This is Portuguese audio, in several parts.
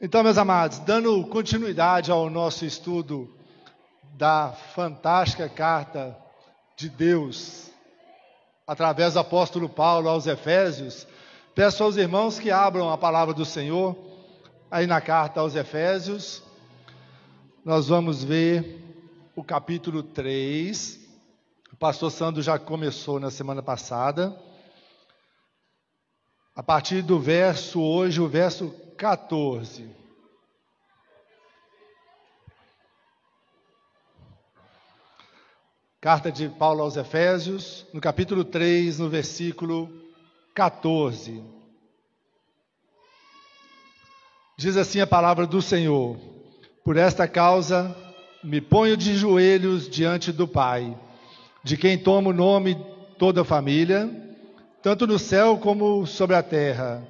Então, meus amados, dando continuidade ao nosso estudo da fantástica carta de Deus, através do apóstolo Paulo aos Efésios, peço aos irmãos que abram a palavra do Senhor, aí na carta aos Efésios. Nós vamos ver o capítulo 3, o pastor Sandro já começou na semana passada, a partir do verso, hoje o verso 14. Carta de Paulo aos Efésios, no capítulo 3, no versículo 14. Diz assim a palavra do Senhor: por esta causa me ponho de joelhos diante do Pai, de quem toma o nome toda a família, tanto no céu como sobre a terra,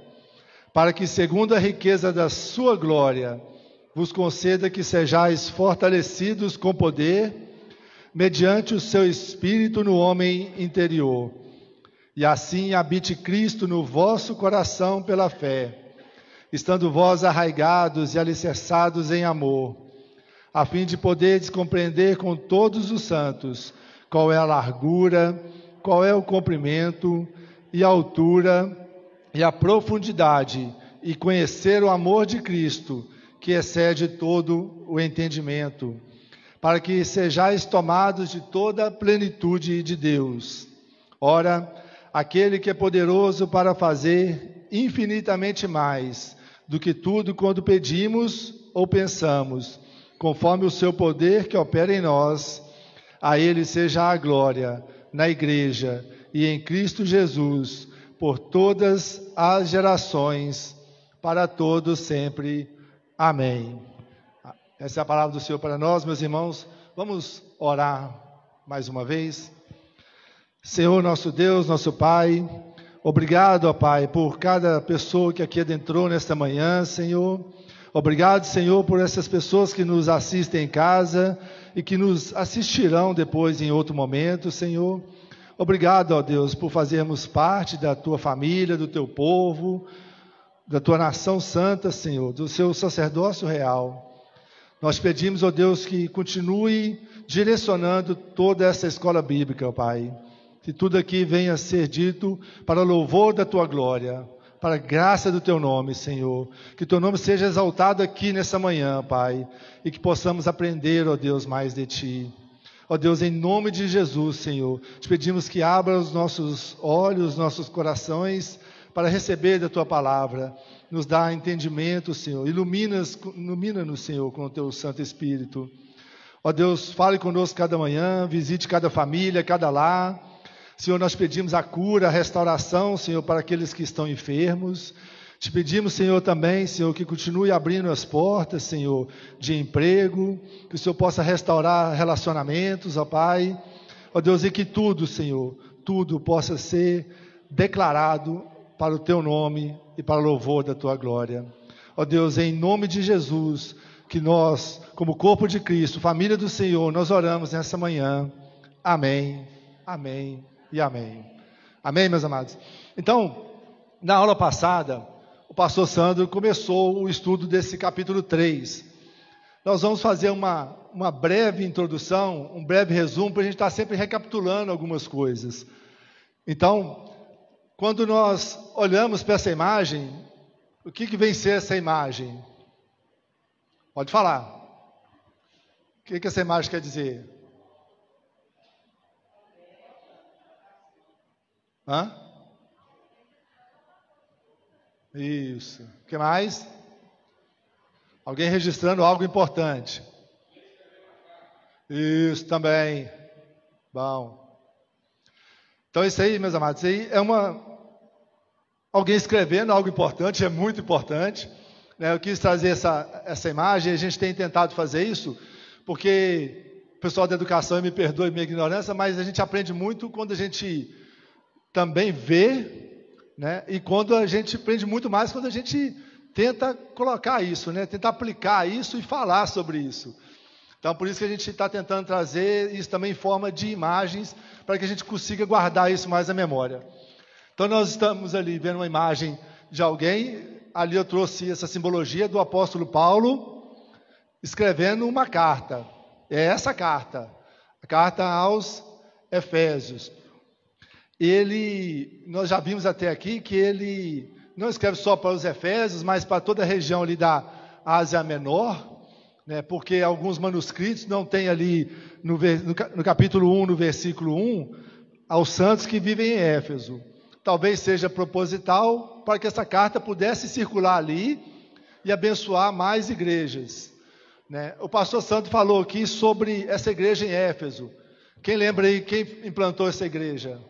para que, segundo a riqueza da sua glória, vos conceda que sejais fortalecidos com poder, mediante o seu Espírito no homem interior, e assim habite Cristo no vosso coração pela fé, estando vós arraigados e alicerçados em amor, a fim de poderdes compreender com todos os santos qual é a largura, qual é o comprimento e a altura e a profundidade, e conhecer o amor de Cristo, que excede todo o entendimento, para que sejais tomados de toda a plenitude de Deus. Ora, aquele que é poderoso para fazer infinitamente mais do que tudo quando pedimos ou pensamos, conforme o seu poder que opera em nós, a ele seja a glória na igreja e em Cristo Jesus, por todas as gerações, para todos sempre. Amém. Essa é a palavra do Senhor para nós, meus irmãos. Vamos orar mais uma vez. Senhor, nosso Deus, nosso Pai, obrigado, ó Pai, por cada pessoa que aqui adentrou nesta manhã, Senhor. Obrigado, Senhor, por essas pessoas que nos assistem em casa e que nos assistirão depois em outro momento, Senhor. Obrigado, ó Deus, por fazermos parte da Tua família, do Teu povo, da Tua nação santa, Senhor, do Seu sacerdócio real. Nós pedimos, ó Deus, que continue direcionando toda essa escola bíblica, ó Pai. Que tudo aqui venha a ser dito para o louvor da Tua glória, para a graça do Teu nome, Senhor. Que Teu nome seja exaltado aqui nessa manhã, Pai. E que possamos aprender, ó Deus, mais de Ti. Ó Deus, em nome de Jesus, Senhor, te pedimos que abra os nossos olhos, nossos corações, para receber da Tua palavra. Nos dá entendimento, Senhor. Ilumina-nos, Senhor, com o Teu Santo Espírito. Ó Deus, fale conosco cada manhã, visite cada família, cada lar. Senhor, nós pedimos a cura, a restauração, Senhor, para aqueles que estão enfermos. Te pedimos, Senhor, também, Senhor, que continue abrindo as portas, Senhor, de emprego, que o Senhor possa restaurar relacionamentos, ó Pai. Ó Deus, e que tudo, Senhor, tudo possa ser declarado para o Teu nome e para o louvor da Tua glória. Ó Deus, em nome de Jesus, que nós, como corpo de Cristo, família do Senhor, nós oramos nessa manhã. Amém, amém e amém. Amém, meus amados? Então, na aula passada, o pastor Sandro começou o estudo desse capítulo 3. Nós vamos fazer uma breve introdução, um breve resumo, para a gente estar sempre recapitulando algumas coisas. Então, quando nós olhamos para essa imagem, o que vem ser essa imagem? Pode falar. O que essa imagem quer dizer? Hã? Isso. O que mais? Alguém registrando algo importante. Isso também. Bom. Então isso aí, meus amados, isso aí é alguém escrevendo algo importante, é muito importante. Né? Eu quis trazer essa imagem, a gente tem tentado fazer isso, porque o pessoal da educação, me perdoe minha ignorância, mas a gente aprende muito quando a gente também vê, né? E quando a gente aprende muito mais quando a gente tenta colocar isso, né? Tentar aplicar isso e falar sobre isso. Então, por isso que a gente está tentando trazer isso também em forma de imagens, para que a gente consiga guardar isso mais na memória. Então, nós estamos ali vendo uma imagem de alguém ali eu trouxe essa simbologia do apóstolo Paulo escrevendo uma carta. É essa carta, a carta aos Efésios. Nós já vimos até aqui que ele não escreve só para os Efésios, mas para toda a região ali da Ásia Menor, né, porque alguns manuscritos não tem ali no capítulo 1, no versículo 1, aos santos que vivem em Éfeso. Talvez seja proposital para que essa carta pudesse circular ali e abençoar mais igrejas, né? O pastor Santo falou aqui sobre essa igreja em Éfeso. Quem lembra aí quem implantou essa igreja?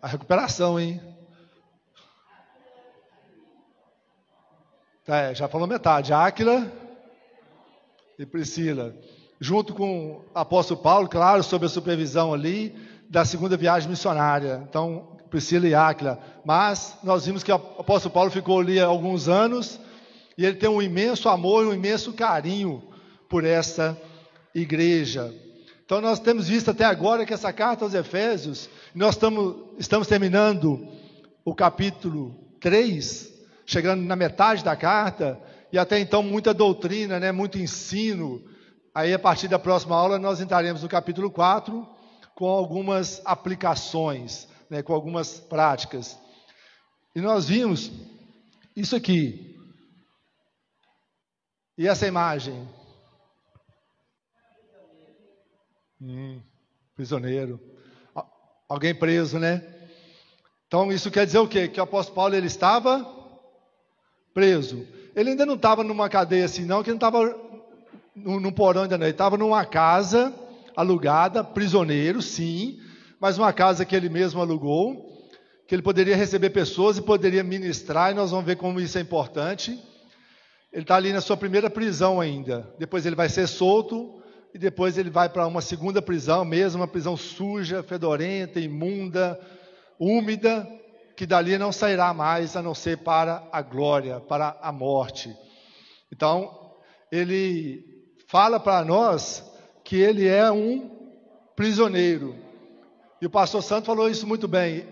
A recuperação, hein? Já falou metade. Áquila e Priscila. Junto com o apóstolo Paulo, claro, sob a supervisão ali da segunda viagem missionária. Então, Priscila e Áquila. Mas nós vimos que o apóstolo Paulo ficou ali há alguns anos e ele tem um imenso amor e um imenso carinho por essa igreja. Então, nós temos visto até agora que essa carta aos Efésios, nós estamos terminando o capítulo 3, chegando na metade da carta, e até então muita doutrina, né, muito ensino. Aí, a partir da próxima aula, nós entraremos no capítulo 4, com algumas aplicações, né, com algumas práticas. E nós vimos isso aqui. E essa imagem? Prisioneiro. Alguém preso, né? Então, isso quer dizer o quê? Que o apóstolo Paulo, ele estava preso. Ele ainda não estava numa cadeia assim, não, que ele não estava num porão ainda não. Ele estava numa casa alugada, prisioneiro, sim, mas uma casa que ele mesmo alugou, que ele poderia receber pessoas e poderia ministrar, e nós vamos ver como isso é importante. Ele está ali na sua primeira prisão ainda. Depois ele vai ser solto, e depois ele vai para uma segunda prisão, mesmo uma prisão suja, fedorenta, imunda, úmida, que dali não sairá mais, a não ser para a glória, para a morte. Então, ele fala para nós que ele é um prisioneiro. E o pastor Santo falou isso muito bem.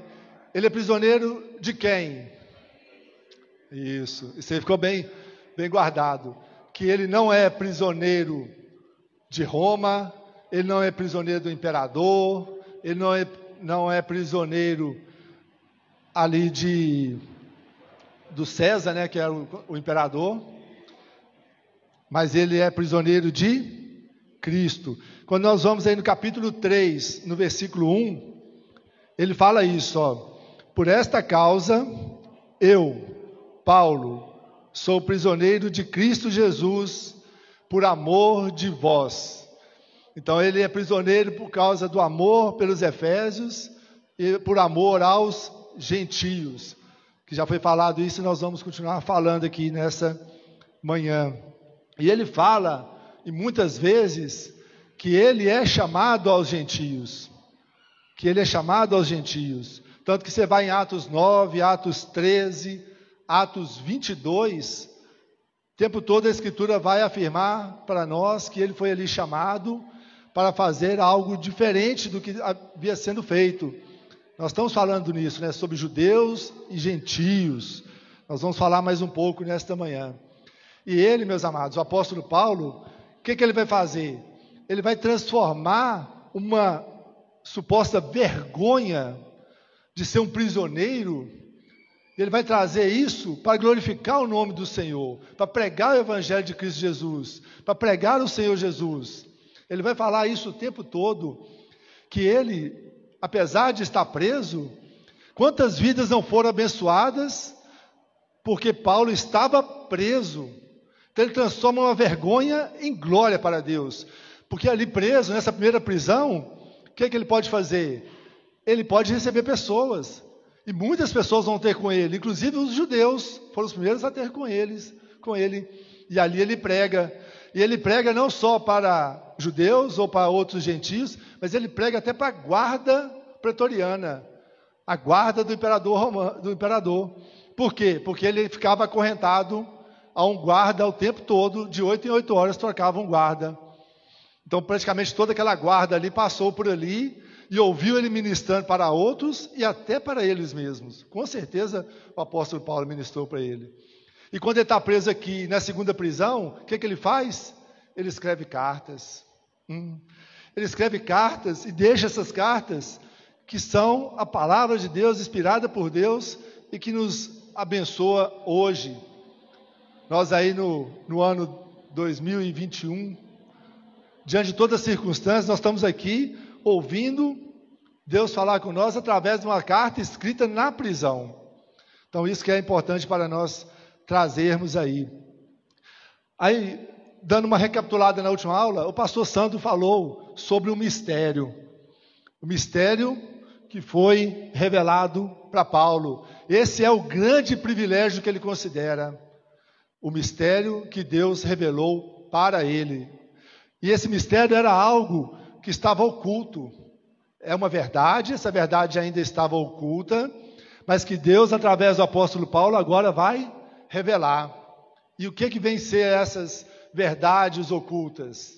Ele é prisioneiro de quem? Isso aí ficou bem guardado. Que ele não é prisioneiro de Roma, ele não é prisioneiro do imperador, ele não é prisioneiro ali do César, né, que era o imperador, mas ele é prisioneiro de Cristo. Quando nós vamos aí no capítulo 3, no versículo 1, ele fala isso, ó: por esta causa, eu, Paulo, sou prisioneiro de Cristo Jesus, por amor de vós. Então ele é prisioneiro por causa do amor pelos Efésios e por amor aos gentios, que já foi falado isso e nós vamos continuar falando aqui nessa manhã. E ele fala, e muitas vezes, que ele é chamado aos gentios, tanto que você vai em Atos 9, Atos 13, Atos 22, o tempo todo a Escritura vai afirmar para nós que ele foi ali chamado para fazer algo diferente do que havia sendo feito. Nós estamos falando nisso, né, sobre judeus e gentios. Nós vamos falar mais um pouco nesta manhã. E ele, meus amados, o apóstolo Paulo, o que ele vai fazer? Ele vai transformar uma suposta vergonha de ser um prisioneiro. Ele vai trazer isso para glorificar o nome do Senhor, para pregar o Evangelho de Cristo Jesus, para pregar o Senhor Jesus. Ele vai falar isso o tempo todo, que ele, apesar de estar preso, quantas vidas não foram abençoadas, porque Paulo estava preso. Então ele transforma uma vergonha em glória para Deus, porque ali preso, nessa primeira prisão, o que ele pode fazer? Ele pode receber pessoas, e muitas pessoas vão ter com ele, inclusive os judeus, foram os primeiros a ter com ele, e ali ele prega, e ele prega não só para judeus ou para outros gentios, mas ele prega até para a guarda pretoriana, a guarda do imperador. Por quê? Porque ele ficava acorrentado a um guarda o tempo todo, de 8 em 8 horas trocava um guarda. Então praticamente toda aquela guarda ali passou por ali, e ouviu ele ministrando para outros e até para eles mesmos. Com certeza o apóstolo Paulo ministrou para ele. E quando ele está preso aqui na segunda prisão, o que ele faz? Ele escreve cartas. Ele escreve cartas e deixa essas cartas, que são a palavra de Deus, inspirada por Deus e que nos abençoa hoje. Nós aí no ano 2021, diante de todas as circunstâncias, nós estamos aqui ouvindo Deus falar com nós através de uma carta escrita na prisão. Então isso que é importante para nós trazermos aí. Aí, dando uma recapitulada na última aula, o pastor Sandro falou sobre o mistério que foi revelado para Paulo. Esse é o grande privilégio que ele considera, o mistério que Deus revelou para ele. E esse mistério era algo que estava oculto. É uma verdade, essa verdade ainda estava oculta, mas que Deus, através do apóstolo Paulo, agora vai revelar. E o que vem ser essas verdades ocultas?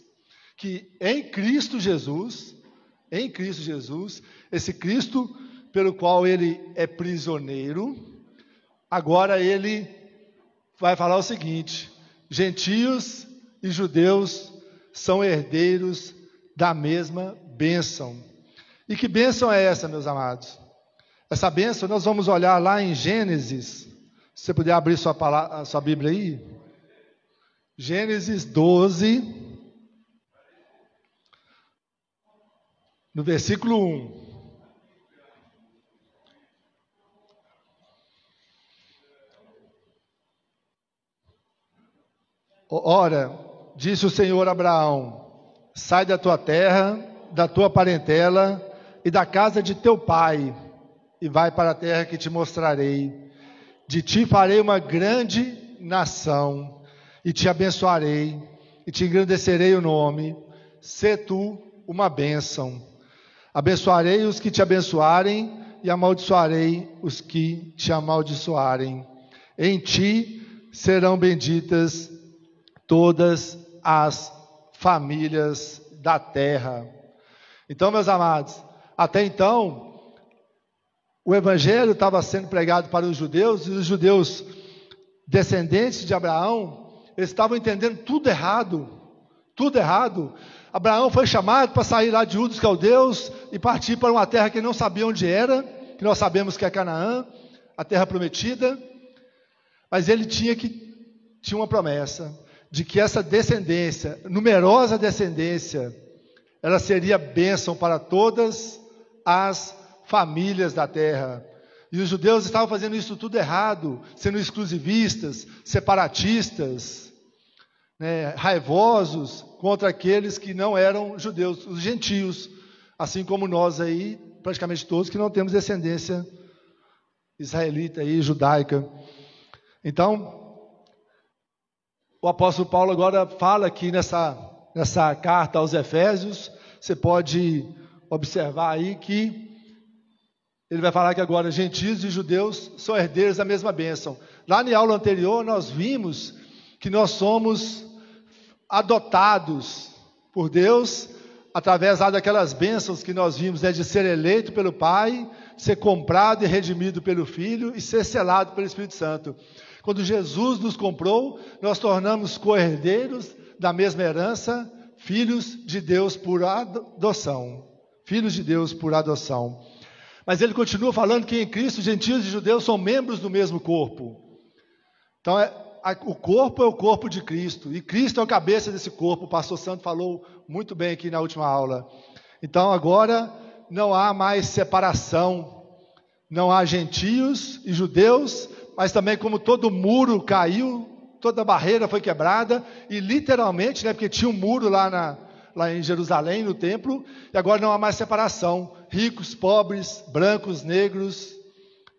Que em Cristo Jesus, esse Cristo pelo qual ele é prisioneiro, agora ele vai falar o seguinte: gentios e judeus são herdeiros da mesma bênção. E que bênção é essa, meus amados? Essa bênção nós vamos olhar lá em Gênesis. Se você puder abrir a sua Bíblia aí. Gênesis 12, no versículo 1. Ora, disse o Senhor a Abraão: sai da tua terra, da tua parentela e da casa de teu pai, e vai para a terra que te mostrarei. De ti farei uma grande nação, e te abençoarei, e te engrandecerei o nome. Sê tu uma bênção. Abençoarei os que te abençoarem, e amaldiçoarei os que te amaldiçoarem. Em ti serão benditas todas as famílias da terra. Então, meus amados, até então, o evangelho estava sendo pregado para os judeus, e os judeus descendentes de Abraão, eles estavam entendendo tudo errado, tudo errado. Abraão foi chamado para sair lá de Ur dos Caldeus e partir para uma terra que não sabia onde era, que nós sabemos que é Canaã, a terra prometida, mas ele tinha uma promessa de que essa descendência, numerosa descendência, ela seria bênção para todas as famílias da terra. E os judeus estavam fazendo isso tudo errado, sendo exclusivistas, separatistas, raivosos contra aqueles que não eram judeus, os gentios, assim como nós aí, praticamente todos, que não temos descendência israelita e judaica. Então, o apóstolo Paulo agora fala aqui nessa carta aos Efésios, você pode observar aí que ele vai falar que agora gentios e judeus são herdeiros da mesma bênção. Lá na aula anterior nós vimos que nós somos adotados por Deus, através daquelas bênçãos que nós vimos, de ser eleito pelo Pai, ser comprado e redimido pelo Filho e ser selado pelo Espírito Santo. Quando Jesus nos comprou, nós tornamos co-herdeiros da mesma herança, filhos de Deus por adoção. Filhos de Deus por adoção. Mas ele continua falando que em Cristo, gentios e judeus são membros do mesmo corpo. Então, o corpo é o corpo de Cristo, e Cristo é a cabeça desse corpo. O pastor Santo falou muito bem aqui na última aula. Então, agora, não há mais separação. Não há gentios e judeus, mas também como todo muro caiu, toda barreira foi quebrada, e literalmente, porque tinha um muro lá em Jerusalém, no templo, e agora não há mais separação, ricos, pobres, brancos, negros,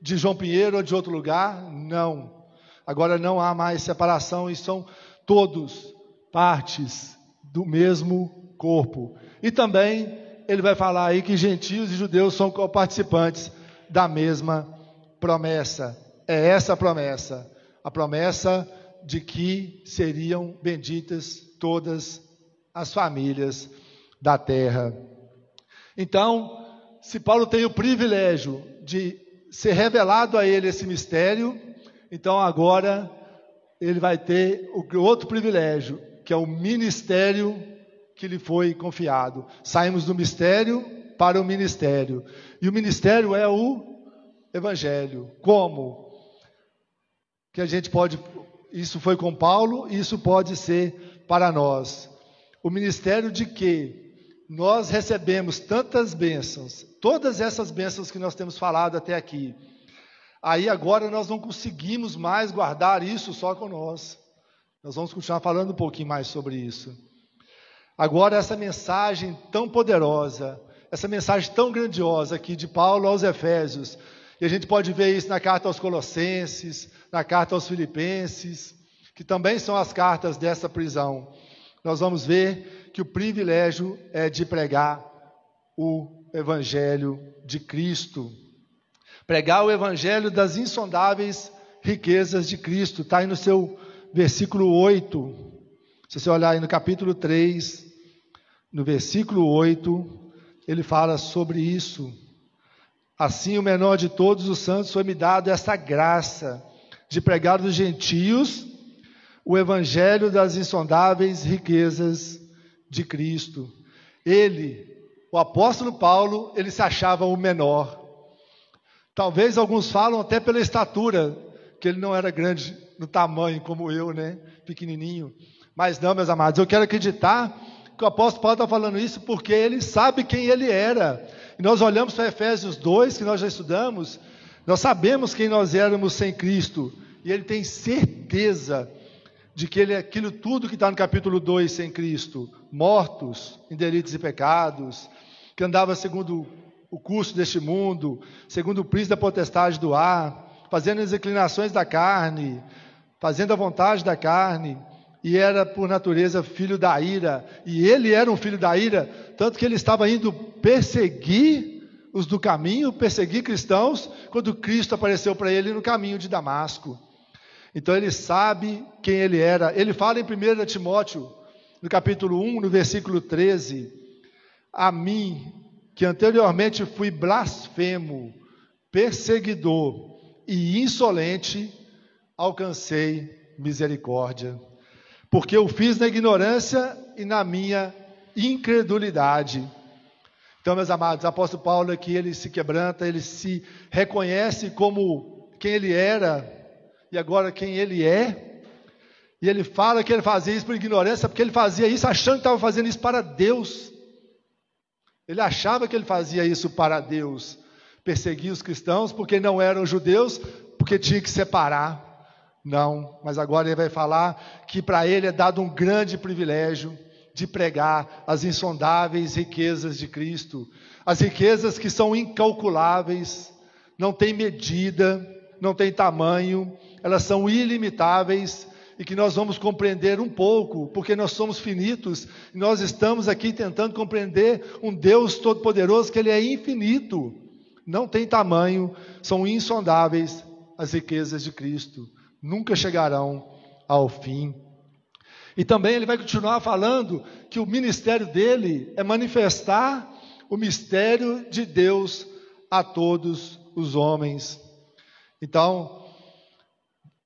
de João Pinheiro ou de outro lugar, não, agora não há mais separação, e são todos partes do mesmo corpo. E também ele vai falar aí que gentios e judeus são participantes da mesma promessa. É essa a promessa de que seriam benditas todas as famílias da terra. Então, se Paulo tem o privilégio de ser revelado a ele esse mistério, então agora ele vai ter o outro privilégio, que é o ministério que lhe foi confiado. Saímos do mistério para o ministério. E o ministério é o Evangelho. Como? Que a gente pode... Isso foi com Paulo, isso pode ser para nós. O ministério de que nós recebemos tantas bênçãos, todas essas bênçãos que nós temos falado até aqui. Aí agora nós não conseguimos mais guardar isso só com nós. Nós vamos continuar falando um pouquinho mais sobre isso. Agora essa mensagem tão poderosa, essa mensagem tão grandiosa aqui de Paulo aos Efésios, e a gente pode ver isso na carta aos Colossenses, na carta aos Filipenses, que também são as cartas dessa prisão. Nós vamos ver que o privilégio é de pregar o Evangelho de Cristo. Pregar o Evangelho das insondáveis riquezas de Cristo. Está aí no seu versículo 8. Se você olhar aí no capítulo 3, no versículo 8, ele fala sobre isso. Assim, o menor de todos os santos foi-me dado essa graça de pregar aos gentios o Evangelho das insondáveis riquezas de Cristo. Ele, o apóstolo Paulo, ele se achava o menor. Talvez alguns falam até pela estatura, que ele não era grande no tamanho como eu, né? Pequenininho. Mas não, meus amados, eu quero acreditar que o apóstolo Paulo está falando isso porque ele sabe quem ele era. E nós olhamos para Efésios 2, que nós já estudamos, nós sabemos quem nós éramos sem Cristo. E ele tem certeza de que ele é aquilo tudo que está no capítulo 2 sem Cristo, mortos em delitos e pecados, que andava segundo o curso deste mundo, segundo o príncipe da potestade do ar, fazendo as inclinações da carne, fazendo a vontade da carne, e era por natureza filho da ira, e ele era um filho da ira, tanto que ele estava indo perseguir os do caminho, perseguir cristãos, quando Cristo apareceu para ele no caminho de Damasco. Então ele sabe quem ele era. Ele fala em 1 Timóteo, no capítulo 1, no versículo 13, a mim, que anteriormente fui blasfemo, perseguidor e insolente, alcancei misericórdia, porque eu fiz na ignorância e na minha incredulidade. Então, meus amados, o apóstolo Paulo aqui, ele se quebranta, ele se reconhece como quem ele era, e agora quem ele é, e ele fala que ele fazia isso por ignorância, porque ele fazia isso achando que estava fazendo isso para Deus. Ele achava que ele fazia isso para Deus, perseguia os cristãos porque não eram judeus, porque tinha que separar. Não, mas agora ele vai falar que para ele é dado um grande privilégio de pregar as insondáveis riquezas de Cristo, as riquezas que são incalculáveis, não tem medida, não tem tamanho, elas são ilimitáveis, e que nós vamos compreender um pouco, porque nós somos finitos, e nós estamos aqui tentando compreender um Deus todo-poderoso, que Ele é infinito, não tem tamanho, são insondáveis as riquezas de Cristo, nunca chegarão ao fim. E também ele vai continuar falando que o ministério dele é manifestar o mistério de Deus a todos os homens. Então,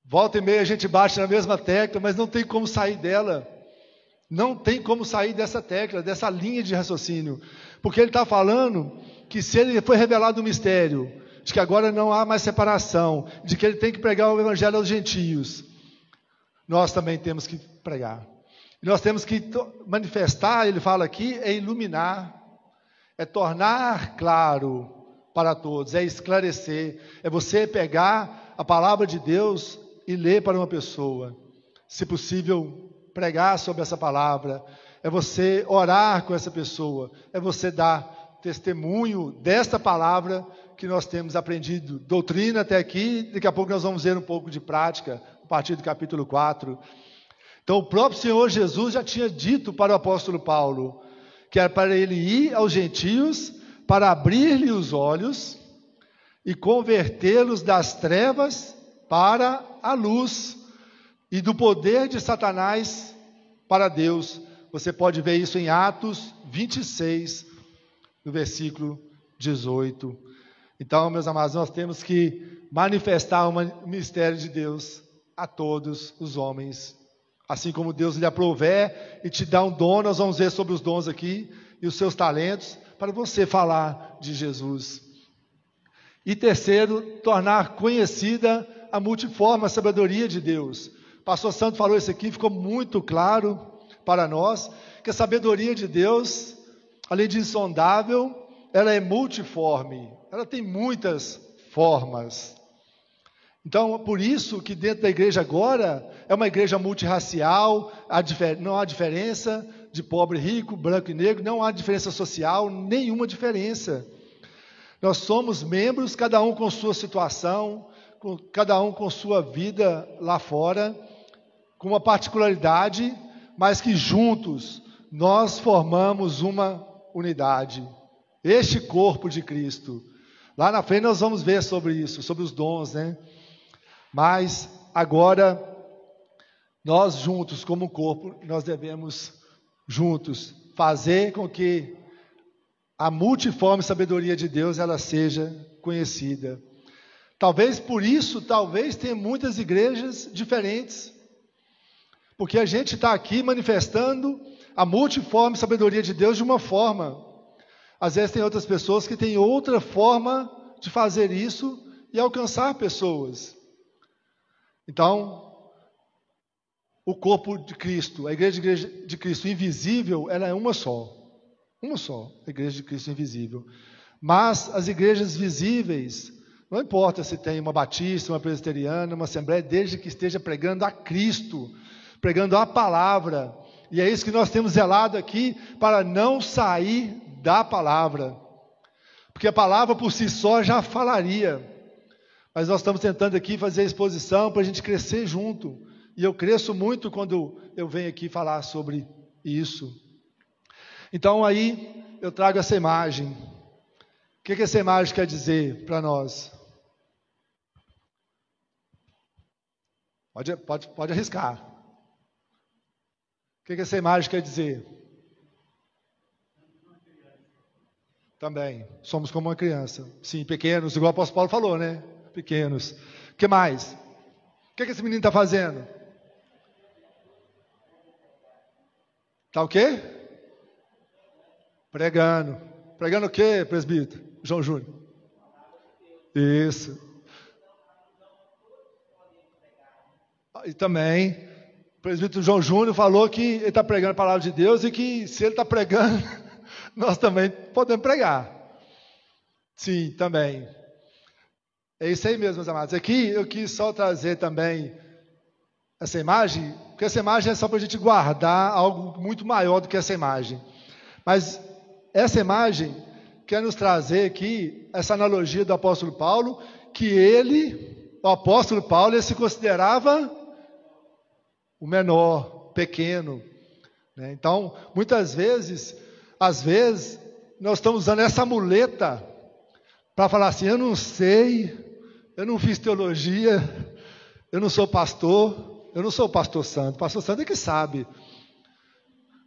volta e meia a gente bate na mesma tecla, mas não tem como sair dela. Não tem como sair dessa tecla, dessa linha de raciocínio. Porque ele está falando que se ele foi revelado o mistério, de que agora não há mais separação, de que ele tem que pregar o evangelho aos gentios, nós também temos que pregar. E nós temos que manifestar, ele fala aqui, é iluminar, é tornar claro para todos, é esclarecer, é você pegar a palavra de Deus e ler para uma pessoa, se possível pregar sobre essa palavra, é você orar com essa pessoa, é você dar testemunho desta palavra que nós temos aprendido, doutrina até aqui, daqui a pouco nós vamos ver um pouco de prática, a partir do capítulo 4. Então o próprio Senhor Jesus já tinha dito para o apóstolo Paulo, que era para ele ir aos gentios, para abrir-lhe os olhos e convertê-los das trevas para a luz, e do poder de Satanás para Deus. Você pode ver isso em Atos 26, no versículo 18. Então, meus amados, nós temos que manifestar o mistério de Deus a todos os homens. Assim como Deus lhe aprouver e te dá um dom, nós vamos ver sobre os dons aqui e os seus talentos, para você falar de Jesus. E terceiro, tornar conhecida a multiforme sabedoria de Deus. O pastor Santo falou isso aqui, ficou muito claro para nós, que a sabedoria de Deus, além de insondável, ela é multiforme, ela tem muitas formas. Então, por isso que dentro da igreja agora, é uma igreja multirracial, não há diferença de pobre, rico, branco e negro, não há diferença social, nenhuma diferença. Nós somos membros, cada um com sua situação, cada um com sua vida lá fora, com uma particularidade, mas que juntos nós formamos uma unidade. Este corpo de Cristo. Lá na frente nós vamos ver sobre isso, sobre os dons, né? Mas agora, nós juntos, como corpo, nós devemos juntos fazer com que a multiforme sabedoria de Deus ela seja conhecida. Talvez por isso, tenha muitas igrejas diferentes, porque a gente está aqui manifestando a multiforme sabedoria de Deus de uma forma. Às vezes tem outras pessoas que têm outra forma de fazer isso e alcançar pessoas. Então, o corpo de Cristo, a igreja de Cristo invisível, ela é uma só, a igreja de Cristo invisível. Mas as igrejas visíveis, não importa se tem uma batista, uma presbiteriana, uma assembleia, desde que esteja pregando a Cristo, pregando a palavra, e é isso que nós temos zelado aqui, para não sair da palavra, porque a palavra por si só já falaria, mas nós estamos tentando aqui fazer a exposição para a gente crescer junto. E eu cresço muito quando eu venho aqui falar sobre isso. Então aí eu trago essa imagem. O que essa imagem quer dizer para nós? Pode arriscar. O que essa imagem quer dizer? Também, somos como uma criança. Sim, pequenos, igual o apóstolo Paulo falou, né? Pequenos. O que mais? O que esse menino está fazendo? Está o quê? Pregando. Pregando o quê, presbítero? João Júnior. Isso. E também, o presbítero João Júnior falou que ele está pregando a palavra de Deus e que se ele está pregando, nós também podemos pregar. Sim, também. É isso aí mesmo, meus amados. Aqui eu quis só trazer também essa imagem, porque essa imagem é só para a gente guardar algo muito maior do que essa imagem. Mas essa imagem quer nos trazer aqui essa analogia do apóstolo Paulo, que o apóstolo Paulo, ele se considerava o menor, pequeno, né? Então, às vezes, nós estamos usando essa muleta para falar assim, eu não sei, eu não fiz teologia, eu não sou pastor, eu não sou pastor santo é que sabe.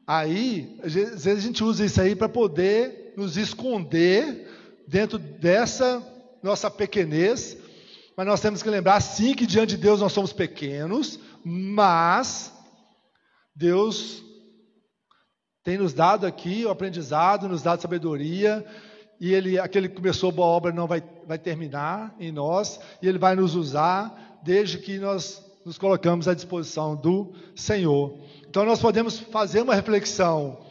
Aí, às vezes a gente usa isso aí para poder nos esconder dentro dessa nossa pequenez, mas nós temos que lembrar sim que diante de Deus nós somos pequenos, mas Deus tem nos dado aqui o aprendizado, nos dado sabedoria, e aquele que começou a boa obra não vai terminar em nós, e Ele vai nos usar desde que nós nos colocamos à disposição do Senhor. Então nós podemos fazer uma reflexão,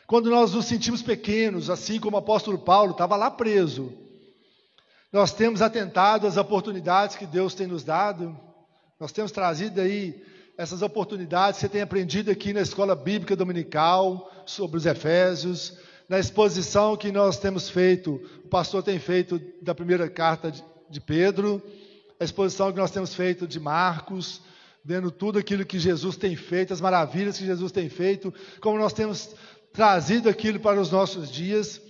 quando nós nos sentimos pequenos, assim como o apóstolo Paulo estava lá preso, nós temos atentado às oportunidades que Deus tem nos dado, nós temos trazido aí essas oportunidades que você tem aprendido aqui na escola bíblica dominical, sobre os Efésios, na exposição que nós temos feito, o pastor tem feito da primeira carta de Pedro, a exposição que nós temos feito de Marcos, vendo tudo aquilo que Jesus tem feito, as maravilhas que Jesus tem feito, como nós temos trazido aquilo para os nossos dias,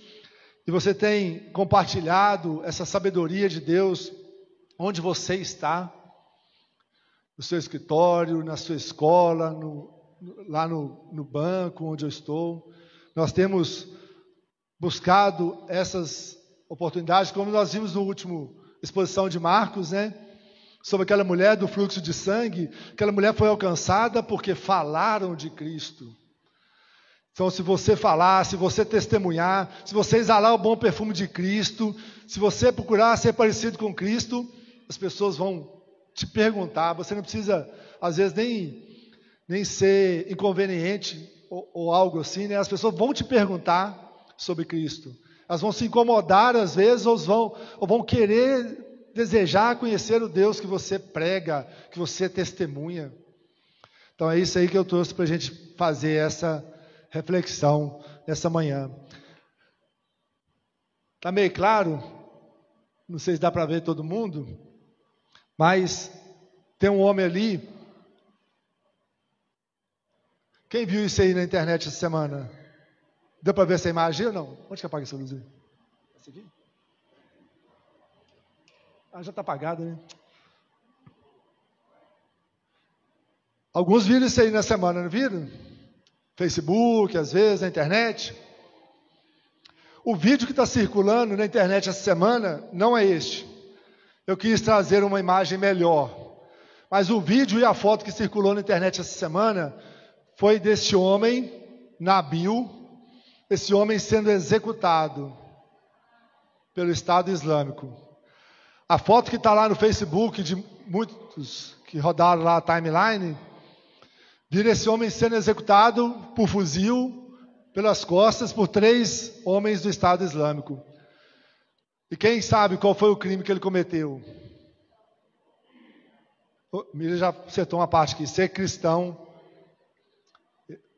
e você tem compartilhado essa sabedoria de Deus, onde você está, no seu escritório, na sua escola, lá no banco onde eu estou. Nós temos buscado essas oportunidade, como nós vimos no último exposição de Marcos, né? Sobre aquela mulher do fluxo de sangue. Aquela mulher foi alcançada porque falaram de Cristo. Então, se você falar, se você testemunhar, se você exalar o bom perfume de Cristo, se você procurar ser parecido com Cristo, as pessoas vão te perguntar. Você não precisa, às vezes, nem ser inconveniente ou algo assim, né? As pessoas vão te perguntar sobre Cristo. Elas vão se incomodar, às vezes, ou vão querer, desejar conhecer o Deus que você prega, que você testemunha. Então, é isso aí que eu trouxe para a gente fazer essa reflexão nessa manhã. Está meio claro? Não sei se dá para ver todo mundo, mas tem um homem ali. Quem viu isso aí na internet essa semana? Deu para ver essa imagem ou não? Onde que apaga essa luz aí? Essa aqui? Já está apagada, né? Alguns viram isso aí na semana, não viram? Facebook, às vezes, na internet. O vídeo que está circulando na internet essa semana não é este. Eu quis trazer uma imagem melhor. Mas o vídeo e a foto que circulou na internet essa semana foi desse homem, Nabil, esse homem sendo executado pelo Estado Islâmico. A foto que está lá no Facebook, de muitos que rodaram lá a timeline, vira esse homem sendo executado por fuzil, pelas costas, por 3 homens do Estado Islâmico. E quem sabe qual foi o crime que ele cometeu? O Miriam já acertou uma parte aqui. Ser cristão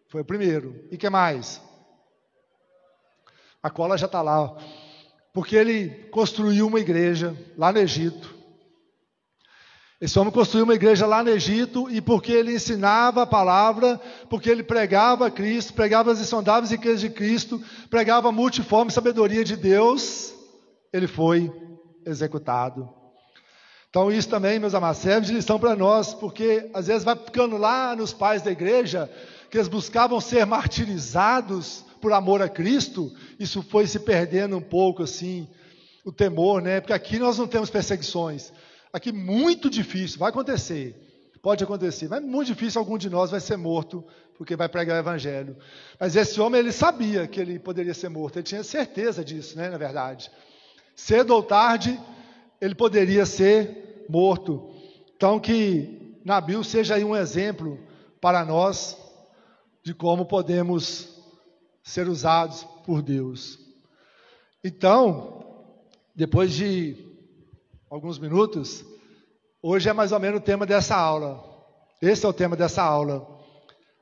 foi o primeiro. E o que mais? A cola já está lá. Ó. Porque ele construiu uma igreja lá no Egito. Esse homem construiu uma igreja lá no Egito, e porque ele ensinava a palavra, porque ele pregava Cristo, pregava as insondáveis riquezas de Cristo, pregava a multiforme sabedoria de Deus, ele foi executado. Então isso também, meus amados, serve de lição para nós, porque às vezes vai ficando lá nos pais da igreja, que eles buscavam ser martirizados por amor a Cristo, isso foi se perdendo um pouco assim, o temor, né? Porque aqui nós não temos perseguições. Aqui muito difícil, vai acontecer, pode acontecer, mas muito difícil algum de nós vai ser morto, porque vai pregar o evangelho. Mas esse homem, ele sabia que ele poderia ser morto, ele tinha certeza disso, né, na verdade. Cedo ou tarde, ele poderia ser morto. Então que Nabil seja aí um exemplo para nós, de como podemos ser usados por Deus. Então, depois de alguns minutos, hoje é mais ou menos o tema dessa aula. Esse é o tema dessa aula.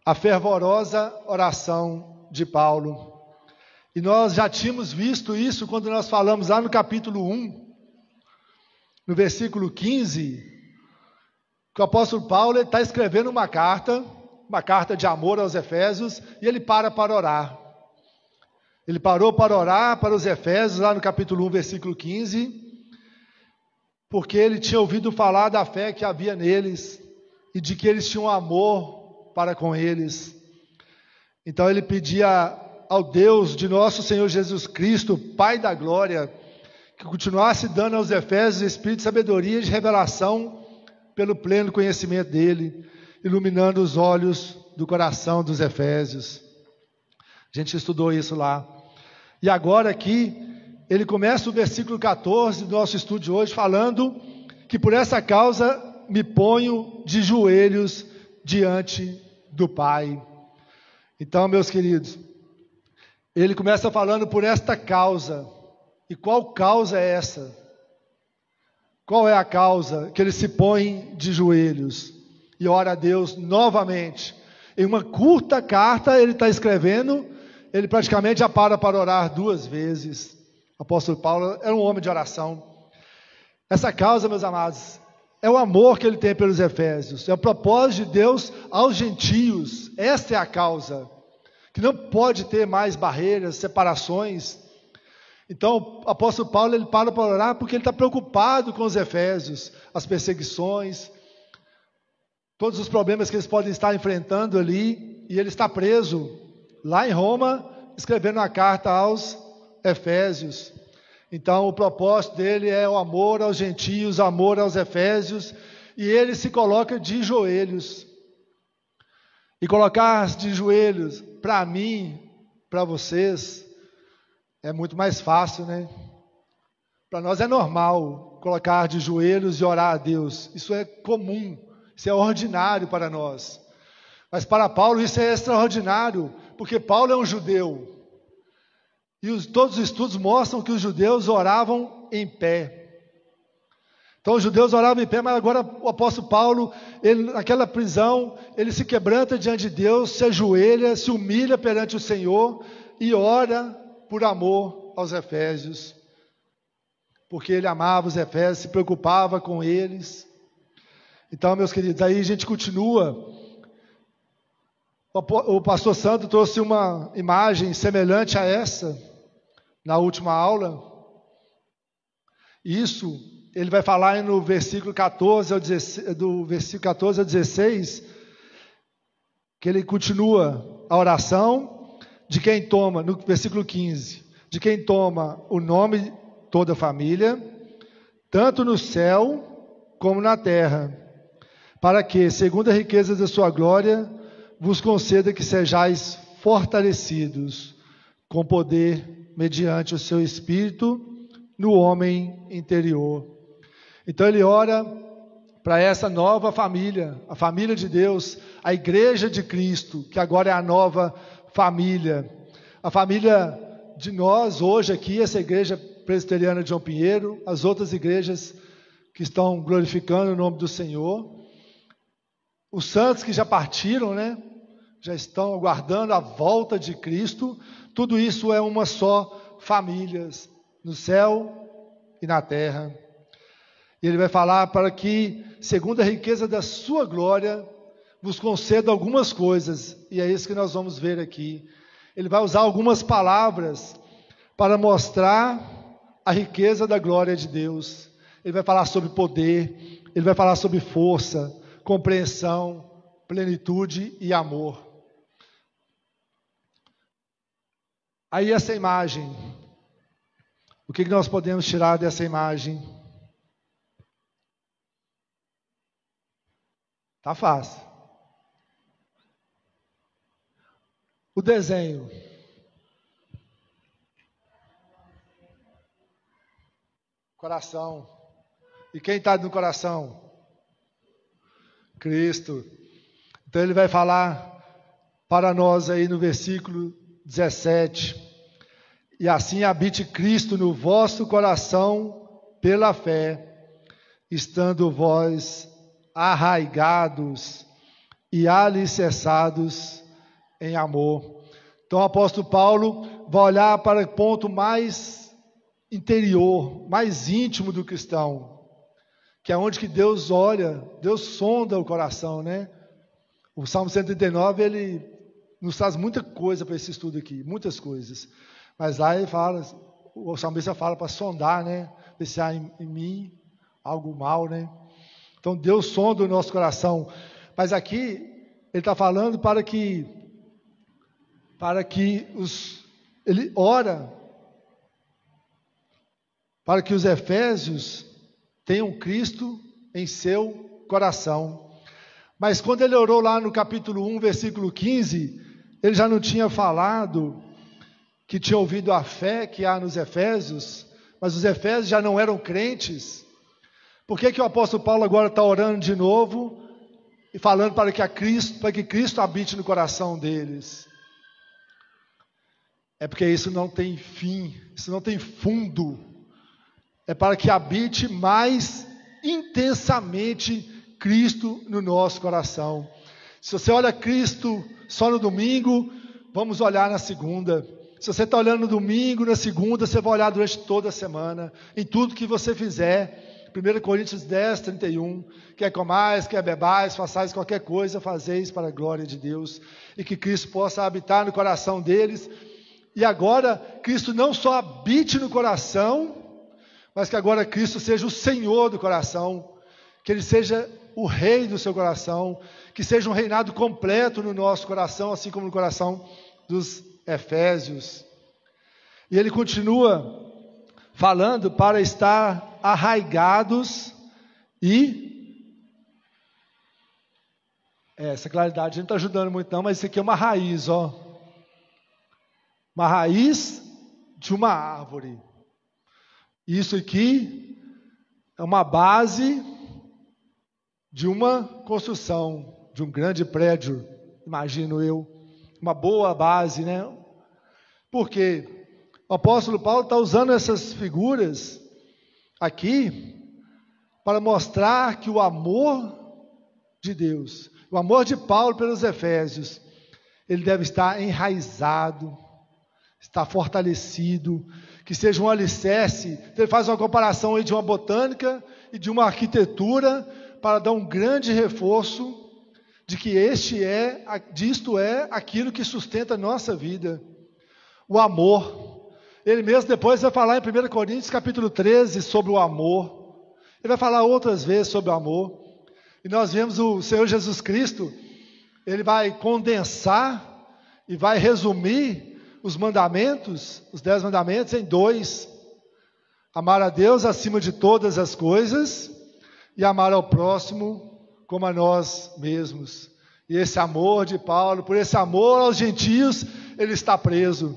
A fervorosa oração de Paulo. E nós já tínhamos visto isso quando nós falamos lá no capítulo 1, no versículo 15, que o apóstolo Paulo está escrevendo uma carta de amor aos Efésios, e ele para orar. Ele parou para orar para os Efésios, lá no capítulo 1, versículo 15, porque ele tinha ouvido falar da fé que havia neles e de que eles tinham amor para com eles. Então ele pedia ao Deus de nosso Senhor Jesus Cristo, Pai da glória, que continuasse dando aos Efésios espírito de sabedoria e de revelação pelo pleno conhecimento dele, iluminando os olhos do coração dos Efésios. A gente estudou isso lá. E agora aqui ele começa o versículo 14 do nosso estudo de hoje, falando que por essa causa me ponho de joelhos diante do Pai. Então, meus queridos, ele começa falando por esta causa. E qual causa é essa? Qual é a causa que ele se põe de joelhos e ora a Deus novamente? Em uma curta carta ele está escrevendo, ele praticamente já para orar 2 vezes. O apóstolo Paulo era um homem de oração. Essa causa, meus amados, é o amor que ele tem pelos Efésios, é o propósito de Deus aos gentios. Esta é a causa, que não pode ter mais barreiras, separações. Então o apóstolo Paulo ele para orar porque ele está preocupado com os Efésios, as perseguições, todos os problemas que eles podem estar enfrentando ali, e ele está preso lá em Roma, escrevendo uma carta aos Efésios. Então, o propósito dele é o amor aos gentios, o amor aos efésios, e ele se coloca de joelhos. E colocar de joelhos, para mim, para vocês, é muito mais fácil, né? Para nós é normal colocar de joelhos e orar a Deus. Isso é comum, isso é ordinário para nós. Mas para Paulo isso é extraordinário, porque Paulo é um judeu. E todos os estudos mostram que os judeus oravam em pé. Então os judeus oravam em pé, mas agora o apóstolo Paulo, ele, naquela prisão, ele se quebranta diante de Deus, se ajoelha, se humilha perante o Senhor e ora por amor aos efésios. Porque ele amava os efésios, se preocupava com eles. Então, meus queridos, aí a gente continua. O pastor Santo trouxe uma imagem semelhante a essa na última aula. Isso ele vai falar no versículo 14 ao 16, do versículo 14 ao 16, que ele continua a oração de quem toma, no versículo 15, de quem toma o nome toda a família, tanto no céu como na terra, para que, segundo a riqueza da sua glória, vos conceda que sejais fortalecidos com poder mediante o seu Espírito no homem interior. Então ele ora para essa nova família, a família de Deus, a igreja de Cristo, que agora é a nova família. A família de nós hoje aqui, essa igreja presbiteriana de João Pinheiro, as outras igrejas que estão glorificando o nome do Senhor. Os santos que já partiram, né? Já estão aguardando a volta de Cristo. Tudo isso é uma só família, no céu e na terra. E ele vai falar para que, segundo a riqueza da sua glória, vos conceda algumas coisas. E é isso que nós vamos ver aqui. Ele vai usar algumas palavras para mostrar a riqueza da glória de Deus. Ele vai falar sobre poder, ele vai falar sobre força, compreensão, plenitude e amor. Aí essa imagem, o que nós podemos tirar dessa imagem? Tá fácil. O desenho. Coração. E quem está no coração? Cristo. Então ele vai falar para nós aí no versículo 17. E assim habite Cristo no vosso coração pela fé, estando vós arraigados e alicerçados em amor. Então o apóstolo Paulo vai olhar para o ponto mais interior, mais íntimo do cristão, que é onde que Deus olha, Deus sonda o coração, né? O Salmo 139, ele nos traz muita coisa para esse estudo aqui, muitas coisas. Mas lá ele fala, o salmista fala para sondar, né? Ver se há em mim algo mal, né? Então Deus sonda o nosso coração. Mas aqui ele está falando para que ele ora para que os efésios tenham Cristo em seu coração. Mas quando ele orou lá no capítulo 1, versículo 15, ele já não tinha falado que tinha ouvido a fé que há nos efésios, mas os efésios já não eram crentes. Por que o apóstolo Paulo agora está orando de novo e falando para que Cristo habite no coração deles? É porque isso não tem fim, isso não tem fundo. É para que habite mais intensamente Cristo no nosso coração. Se você olha Cristo só no domingo, vamos olhar na segunda. Se você está olhando no domingo, na segunda, você vai olhar durante toda a semana, em tudo que você fizer. 1 Coríntios 10, 31, quer comais, quer bebais, façais qualquer coisa, fazeis para a glória de Deus, e que Cristo possa habitar no coração deles. E agora, Cristo não só habite no coração, mas que agora Cristo seja o Senhor do coração, que Ele seja o Rei do seu coração, que seja um reinado completo no nosso coração, assim como no coração dos Efésios. E ele continua falando para estar arraigados e... essa claridade não está ajudando muito não, mas isso aqui é uma raiz, ó. Uma raiz de uma árvore. Isso aqui é uma base de uma construção, de um grande prédio, imagino eu. Uma boa base, né? Porque o apóstolo Paulo está usando essas figuras aqui para mostrar que o amor de Deus, o amor de Paulo pelos Efésios, ele deve estar enraizado, estar fortalecido, que seja um alicerce. Ele faz uma comparação aí de uma botânica e de uma arquitetura para dar um grande reforço de que disto é aquilo que sustenta a nossa vida, o amor. Ele mesmo depois vai falar em 1 Coríntios capítulo 13 sobre o amor. Ele vai falar outras vezes sobre o amor. E nós vemos o Senhor Jesus Cristo, ele vai condensar e vai resumir os mandamentos, os 10 mandamentos, em 2. Amar a Deus acima de todas as coisas e amar ao próximo como a nós mesmos. E esse amor de Paulo, por esse amor aos gentios, ele está preso.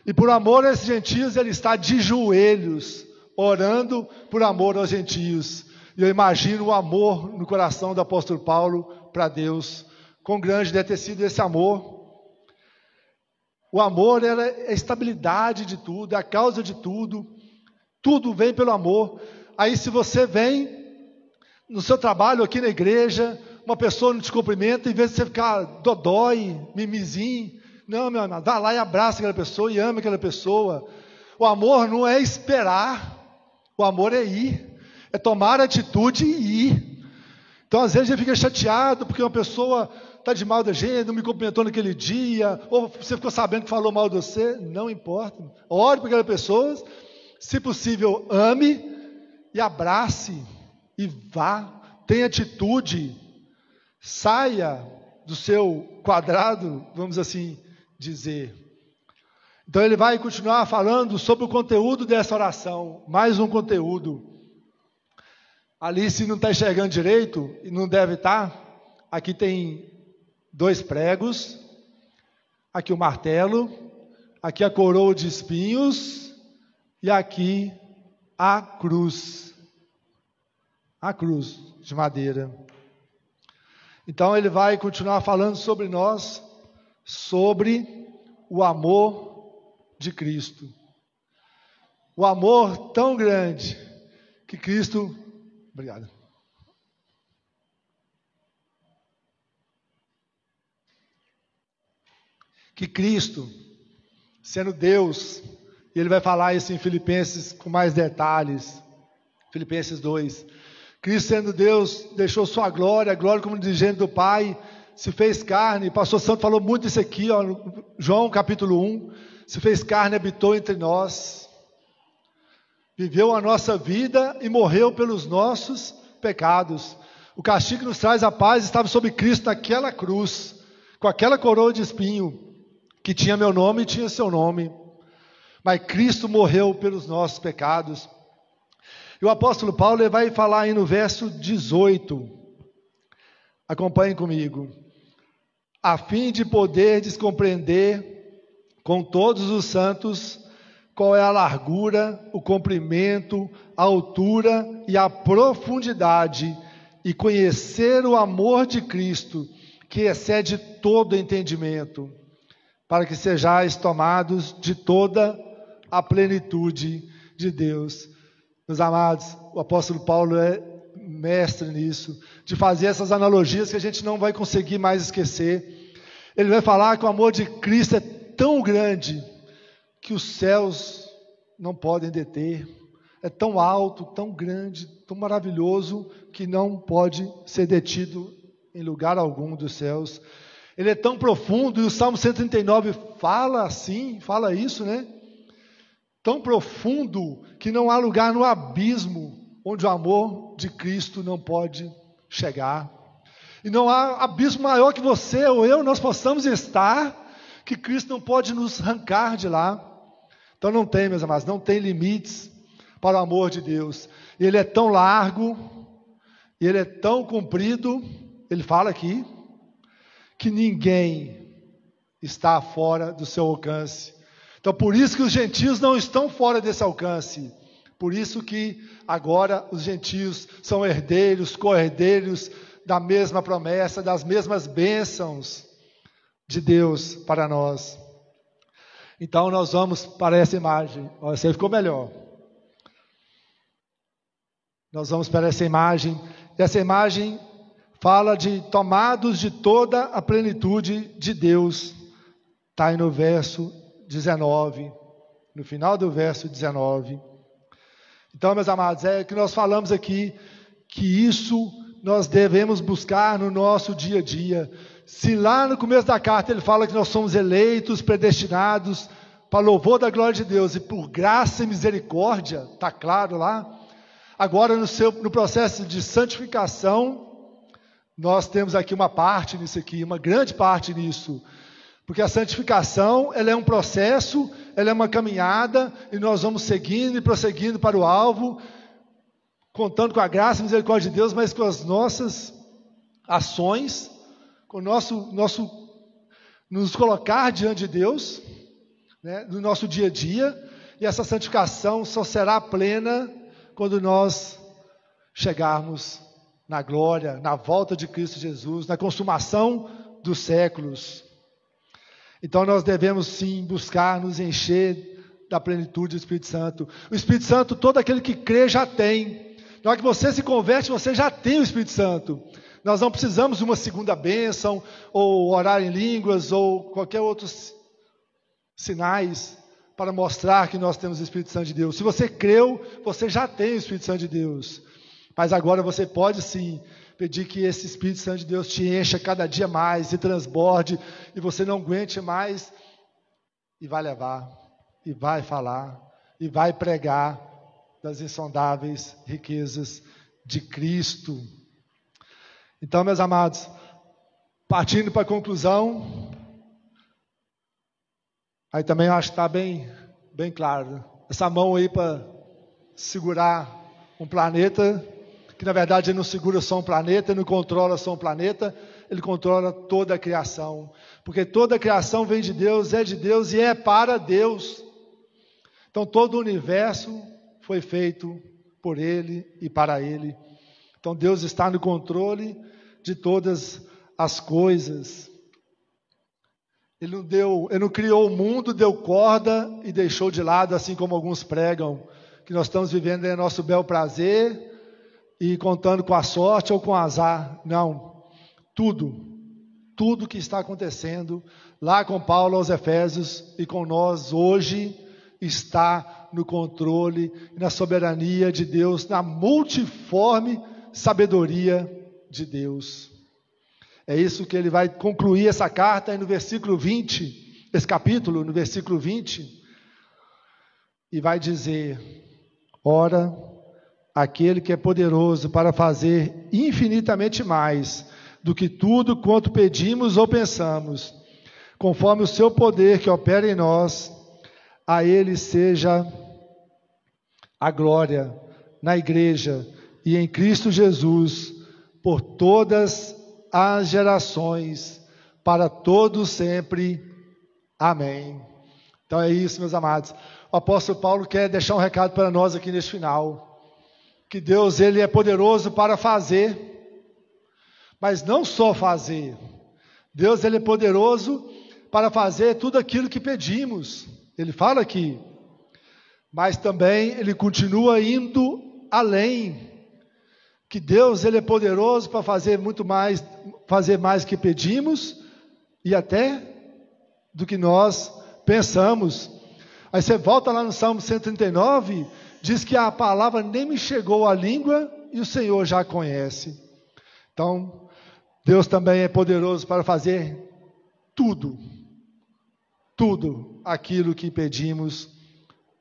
E por amor a esses gentios, ele está de joelhos, orando por amor aos gentios. E eu imagino o amor no coração do apóstolo Paulo para Deus. Quão grande deve ter sido esse amor. O amor é a estabilidade de tudo, é a causa de tudo. Tudo vem pelo amor. Aí se você vem no seu trabalho aqui na igreja, uma pessoa não te cumprimenta, em vez de você ficar dodói, mimizinho, não, meu amado, vá lá e abraça aquela pessoa e ama aquela pessoa. O amor não é esperar, o amor é ir, é tomar atitude e ir. Então às vezes a gente fica chateado porque uma pessoa está de mal da gente, não me cumprimentou naquele dia, ou você ficou sabendo que falou mal de você, não importa. Ore por aquela pessoa, se possível ame e abrace e vá, tenha atitude, saia do seu quadrado, vamos assim dizer. Então ele vai continuar falando sobre o conteúdo dessa oração, mais um conteúdo. Ali, se não está enxergando direito, e não deve estar, aqui tem 2 pregos, aqui o martelo, aqui a coroa de espinhos, e aqui a cruz de madeira. Então ele vai continuar falando sobre nós, sobre o amor de Cristo. O amor tão grande que Cristo... Obrigado. Que Cristo, sendo Deus, e ele vai falar isso em Filipenses com mais detalhes, Filipenses 2, Cristo sendo Deus, deixou sua glória, a glória como dirigente do Pai, se fez carne, o pastor Santo falou muito disso aqui, ó, no João capítulo 1, se fez carne, habitou entre nós, viveu a nossa vida e morreu pelos nossos pecados. O castigo que nos traz a paz estava sobre Cristo naquela cruz, com aquela coroa de espinho, que tinha meu nome e tinha seu nome. Mas Cristo morreu pelos nossos pecados. E o apóstolo Paulo ele vai falar aí no verso 18. Acompanhem comigo. A fim de poderdes compreender com todos os santos qual é a largura, o comprimento, a altura e a profundidade, e conhecer o amor de Cristo, que excede todo entendimento, para que sejais tomados de toda a plenitude de Deus. Meus amados, o apóstolo Paulo é mestre nisso, de fazer essas analogias que a gente não vai conseguir mais esquecer. Ele vai falar que o amor de Cristo é tão grande que os céus não podem deter. É tão alto, tão grande, tão maravilhoso, que não pode ser detido em lugar algum dos céus. Ele é tão profundo, e o Salmo 139 fala assim, fala isso, né? Tão profundo que não há lugar no abismo onde o amor de Cristo não pode chegar. E não há abismo maior que você ou eu, nós possamos estar, que Cristo não pode nos arrancar de lá. Então não tem, meus amados, não tem limites. para o amor de Deus. Ele é tão largo, ele é tão comprido, ele fala aqui, que ninguém está fora do seu alcance. Então, por isso que os gentios não estão fora desse alcance. Por isso que agora os gentios são herdeiros, co-herdeiros da mesma promessa, das mesmas bênçãos de Deus para nós. Então nós vamos para essa imagem. Olha, você ficou melhor. Nós vamos para essa imagem. Essa imagem fala de tomados de toda a plenitude de Deus. Está aí no verso 19, no final do verso 19. Então, meus amados, é que nós falamos aqui, que isso nós devemos buscar no nosso dia a dia. Se lá no começo da carta ele fala que nós somos eleitos, predestinados, para louvor da glória de Deus, e por graça e misericórdia, está claro lá. Agora no processo de santificação, nós temos aqui uma parte nisso aqui, uma grande parte nisso. Porque a santificação, ela é um processo, ela é uma caminhada, e nós vamos seguindo e prosseguindo para o alvo, contando com a graça e misericórdia de Deus, mas com as nossas ações, com o nos colocar diante de Deus, né, no nosso dia a dia, e essa santificação só será plena quando nós chegarmos na glória, na volta de Cristo Jesus, na consumação dos séculos. Então nós devemos sim buscar nos encher da plenitude do Espírito Santo. O Espírito Santo, todo aquele que crê já tem. Na hora que você se converte, você já tem o Espírito Santo. Nós não precisamos de uma segunda bênção, ou orar em línguas, ou qualquer outros sinais para mostrar que nós temos o Espírito Santo de Deus. Se você creu, você já tem o Espírito Santo de Deus. Mas agora você pode sim pedir que esse Espírito Santo de Deus te encha cada dia mais, e transborde, e você não aguente mais, e vai levar, e vai falar, e vai pregar das insondáveis riquezas de Cristo. Então, meus amados, partindo para a conclusão, aí também eu acho que está bem claro. Essa mão aí para segurar um planeta, que na verdade ele não segura só um planeta, ele não controla só um planeta, ele controla toda a criação. Porque toda a criação vem de Deus, é de Deus e é para Deus. Então todo o universo foi feito por Ele e para Ele. Então Deus está no controle de todas as coisas. Ele não criou o mundo, deu corda e deixou de lado, assim como alguns pregam, que nós estamos vivendo em nosso bel prazer e contando com a sorte ou com o azar. Não, tudo que está acontecendo lá com Paulo aos Efésios e com nós hoje está no controle e na soberania de Deus, na multiforme sabedoria de Deus. É isso que ele vai concluir essa carta aí no versículo 20, esse capítulo, no versículo 20, e vai dizer: ora, aquele que é poderoso para fazer infinitamente mais do que tudo quanto pedimos ou pensamos, conforme o seu poder que opera em nós, a ele seja a glória na igreja e em Cristo Jesus, por todas as gerações, para todos sempre. Amém. Então é isso, meus amados. O apóstolo Paulo quer deixar um recado para nós aqui neste final. Que Deus, Ele é poderoso para fazer, mas não só fazer. Deus, Ele é poderoso para fazer tudo aquilo que pedimos. Ele fala aqui, mas também Ele continua indo além. Que Deus, Ele é poderoso para fazer muito mais, fazer mais que pedimos e até do que nós pensamos. Aí você volta lá no Salmo 139, diz que a palavra nem me chegou à língua e o Senhor já a conhece. Então, Deus também é poderoso para fazer tudo aquilo que pedimos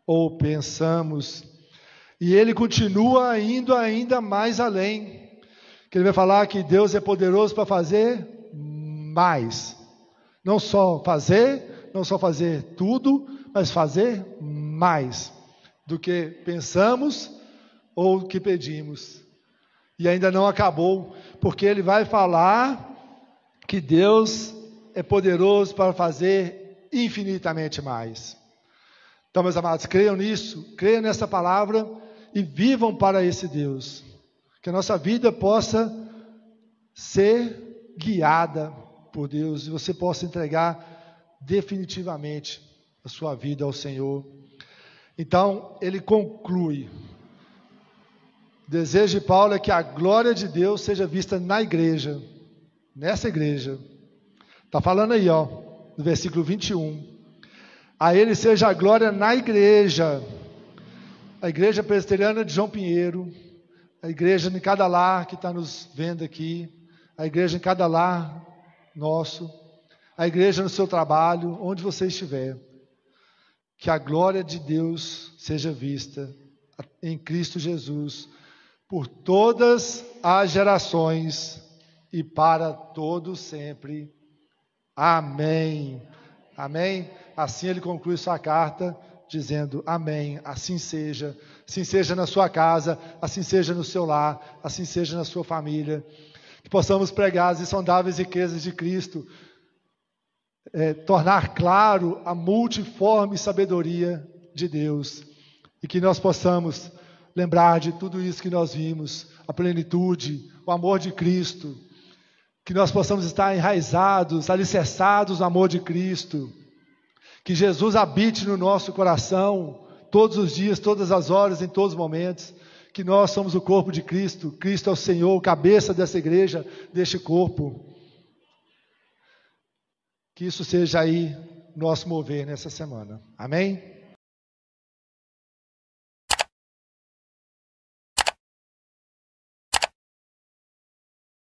ou pensamos. E Ele continua indo ainda mais além. Que Ele vai falar que Deus é poderoso para fazer mais. Não só fazer tudo, mas fazer mais. do que pensamos ou do que pedimos. E ainda não acabou, porque ele vai falar que Deus é poderoso para fazer infinitamente mais. Então, meus amados, creiam nisso, creiam nessa palavra e vivam para esse Deus. Que a nossa vida possa ser guiada por Deus e você possa entregar definitivamente a sua vida ao Senhor. Então, ele conclui. O desejo de Paulo é que a glória de Deus seja vista na igreja, nessa igreja. Está falando aí, no versículo 21. A ele seja a glória na igreja, a igreja presbiteriana de João Pinheiro, a igreja em cada lar que está nos vendo aqui, a igreja em cada lar nosso, a igreja no seu trabalho, onde você estiver. Que a glória de Deus seja vista em Cristo Jesus, por todas as gerações e para todos sempre. Amém. Amém. Assim ele conclui sua carta, dizendo amém, assim seja na sua casa, assim seja no seu lar, assim seja na sua família, que possamos pregar as insondáveis riquezas de Cristo, tornar claro a multiforme sabedoria de Deus, e que nós possamos lembrar de tudo isso que nós vimos, a plenitude, o amor de Cristo, que nós possamos estar enraizados, alicerçados no amor de Cristo, que Jesus habite no nosso coração, todos os dias, todas as horas, em todos os momentos, que nós somos o corpo de Cristo, Cristo é o Senhor, o cabeça dessa igreja, deste corpo. Que isso seja aí nosso mover nessa semana. Amém?